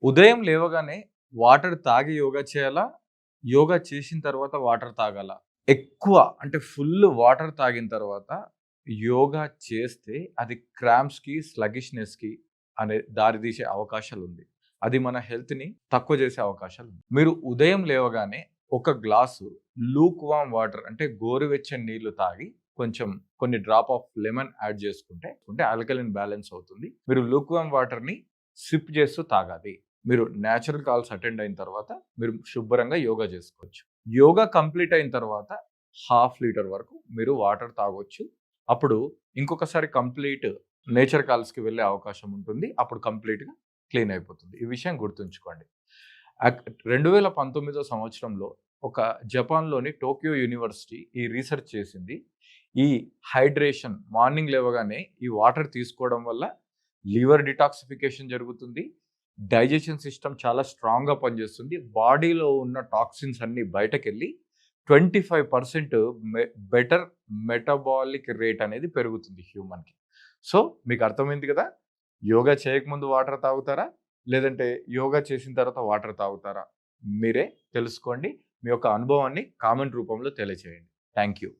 ఉదయం లేవగానే వాటర్ తాగి యోగా చేయాలా? యోగా చేసిన తర్వాత వాటర్ తాగాలా? ఎక్కువ అంటే ఫుల్ వాటర్ తాగిన తర్వాత యోగా చేస్తే అది క్రాంప్స్‌కి, స్లగిష్‌నెస్‌కి దారితీసే అవకాశాలుంది. అది మన హెల్త్‌ని తక్కువ చేసే అవకాశాలుంది. మీరు ఉదయం లేవగానే ఒక గ్లాసు లూక్ వార్మ్ వాటర్ అంటే గోరువెచ్చని నీళ్లు తాగి కొంచెం కొన్ని డ్రాప్ ఆఫ్ లెమన్ యాడ్ చేసుకుంటే ఆల్కలైన్ బ్యాలెన్స్ అవుతుంది. మీరు లూక్ వార్మ్ వాటర్‌ని సిప్ చేస్తూ తాగాలి. మీరు నేచురల్ కాల్స్ అటెండ్ అయిన తర్వాత మీరు శుభ్రంగా యోగా చేసుకోవచ్చు. యోగా కంప్లీట్ అయిన తర్వాత హాఫ్ లీటర్ వరకు మీరు వాటర్ తాగొచ్చు. అప్పుడు ఇంకొకసారి కంప్లీట్ నేచర్ కాల్స్‌కి వెళ్ళే అవకాశం ఉంటుంది. అప్పుడు కంప్లీట్‌గా క్లీన్ అయిపోతుంది. ఈ విషయం గుర్తుంచుకోండి. 2019 సంవత్సరంలో ఒక జపాన్‌లోని టోక్యో యూనివర్సిటీ ఈ రీసెర్చ్ చేసింది. ఈ హైడ్రేషన్ మార్నింగ్ లేవగానే ఈ వాటర్ తీసుకోవడం వల్ల లివర్ డిటాక్సిఫికేషన్ జరుగుతుంది. డైజెషన్ సిస్టమ్ చాలా స్ట్రాంగ్‌గా పనిచేస్తుంది. బాడీలో ఉన్న టాక్సిన్స్ అన్నీ బయటకెళ్ళి 25% బెటర్ మెటబాలిక్ రేట్ అనేది పెరుగుతుంది హ్యూమన్‌కి. సో, మీకు అర్థమైంది కదా! యోగా చేయకముందు వాటర్ తాగుతారా? లేదంటే యోగా చేసిన తర్వాత వాటర్ తాగుతారా? మీరే తెలుసుకోండి. మీ యొక్క అనుభవాన్ని కామెంట్ రూపంలో తెలియచేయండి. Thank you.